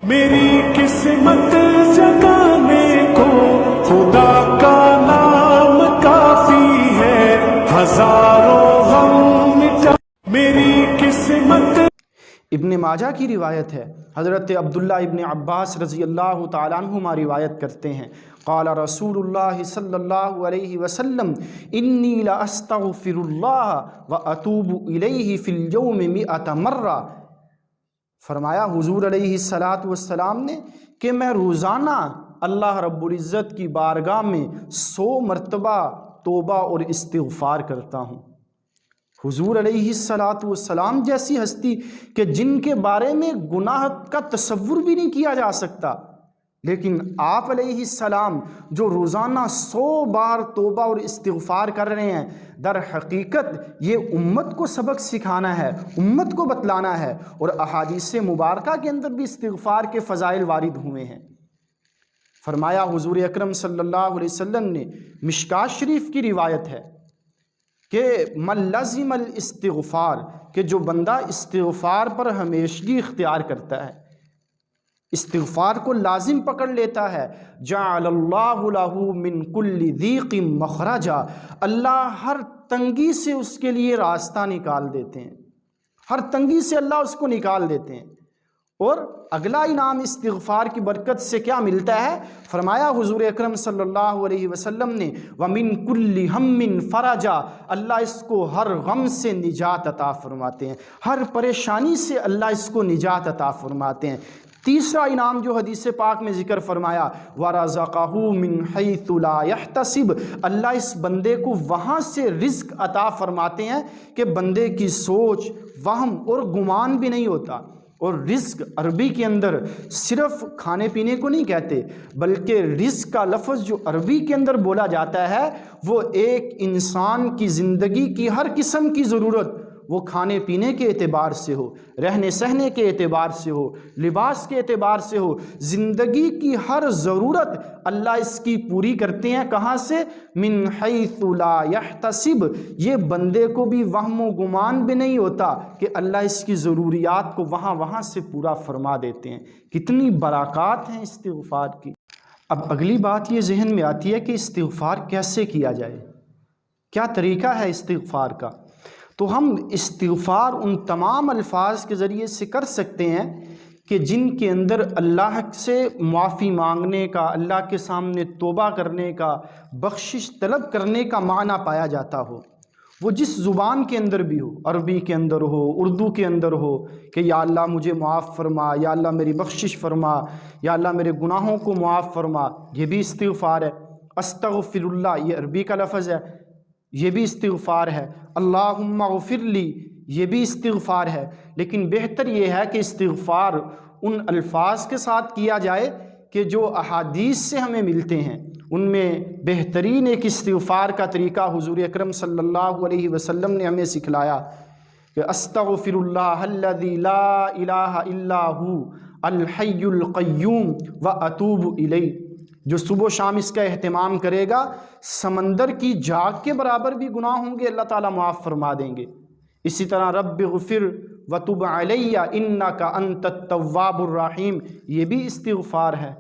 میری قسمت جگانے کو خدا کا نام کافی ہے، ہزاروں غم مٹا میری قسمت۔ ابن ماجہ کی روایت ہے، حضرت عبداللہ ابن عباس رضی اللہ تعالیٰ عنہما روایت کرتے ہیں، قال رسول اللہ صلی اللہ علیہ وسلم انی لاستغفر اللہ واتوب الیہ فی اليوم 100 مرہ۔ فرمایا حضور علیہ السلام نے کہ میں روزانہ اللہ رب العزت کی بارگاہ میں 100 مرتبہ توبہ اور استغفار کرتا ہوں۔ حضور علیہ السلام جیسی ہستی کہ جن کے بارے میں گناہ کا تصور بھی نہیں کیا جا سکتا، لیکن آپ علیہ السلام جو روزانہ 100 بار توبہ اور استغفار کر رہے ہیں، در حقیقت یہ امت کو سبق سکھانا ہے، امت کو بتلانا ہے، اور احادیث مبارکہ کے اندر بھی استغفار کے فضائل وارد ہوئے ہیں۔ فرمایا حضور اکرم صلی اللہ علیہ وسلم نے، مشکات شریف کی روایت ہے کہ من لزم الاستغفار، کہ جو بندہ استغفار پر ہمیشگی اختیار کرتا ہے، استغفار کو لازم پکڑ لیتا ہے، جعل اللہ لہ من کل ضیق مخرجا، اللہ ہر تنگی سے اس کے لیے راستہ نکال دیتے ہیں، ہر تنگی سے اللہ اس کو نکال دیتے ہیں۔ اور اگلا انعام استغفار کی برکت سے کیا ملتا ہے؟ فرمایا حضور اکرم صلی اللہ علیہ وسلم نے، وَمِن كُلِّ هَمٍّ فَرَجًا، اللہ اس کو ہر غم سے نجات عطا فرماتے ہیں، ہر پریشانی سے اللہ اس کو نجات عطا فرماتے ہیں۔ تیسرا انعام جو حدیث پاک میں ذکر فرمایا، وَرَزَقَهُ مِنْ حَيْثُ لَا يَحْتَسِبُ، اللہ اس بندے کو وہاں سے رزق عطا فرماتے ہیں کہ بندے کی سوچ، وہم اور گمان بھی نہیں ہوتا۔ اور رزق عربی کے اندر صرف کھانے پینے کو نہیں کہتے، بلکہ رزق کا لفظ جو عربی کے اندر بولا جاتا ہے وہ ایک انسان کی زندگی کی ہر قسم کی ضرورت، وہ کھانے پینے کے اعتبار سے ہو، رہنے سہنے کے اعتبار سے ہو، لباس کے اعتبار سے ہو، زندگی کی ہر ضرورت اللہ اس کی پوری کرتے ہیں۔ کہاں سے؟ من حیث لا یحتسب، یہ بندے کو بھی وہم و گمان بھی نہیں ہوتا کہ اللہ اس کی ضروریات کو وہاں سے پورا فرما دیتے ہیں۔ کتنی برکات ہیں استغفار کی۔ اب اگلی بات یہ ذہن میں آتی ہے کہ استغفار کیسے کیا جائے، کیا طریقہ ہے استغفار کا؟ تو ہم استغفار ان تمام الفاظ کے ذریعے سے کر سکتے ہیں کہ جن کے اندر اللہ سے معافی مانگنے کا، اللہ کے سامنے توبہ کرنے کا، بخشش طلب کرنے کا معنی پایا جاتا ہو، وہ جس زبان کے اندر بھی ہو، عربی کے اندر ہو، اردو کے اندر ہو، کہ یا اللہ مجھے معاف فرما، یا اللہ میری بخشش فرما، یا اللہ میرے گناہوں کو معاف فرما، یہ بھی استغفار ہے۔ استغفر اللہ، یہ عربی کا لفظ ہے، یہ بھی استغفار ہے۔ اللہم اغفر لی، یہ بھی استغفار ہے۔ لیکن بہتر یہ ہے کہ استغفار ان الفاظ کے ساتھ کیا جائے کہ جو احادیث سے ہمیں ملتے ہیں۔ ان میں بہترین ایک استغفار کا طریقہ حضور اکرم صلی اللہ علیہ وسلم نے ہمیں سکھلایا کہ استغفر اللہ الذی لا الہ الا ہو الحی القیوم واتوب الیہ، جو صبح و شام اس کا اہتمام کرے گا، سمندر کی جھاگ کے برابر بھی گناہ ہوں گے اللہ تعالیٰ معاف فرما دیں گے۔ اسی طرح رب اغفر وتب علیہ انک انت التواب الرحیم، یہ بھی استغفار ہے۔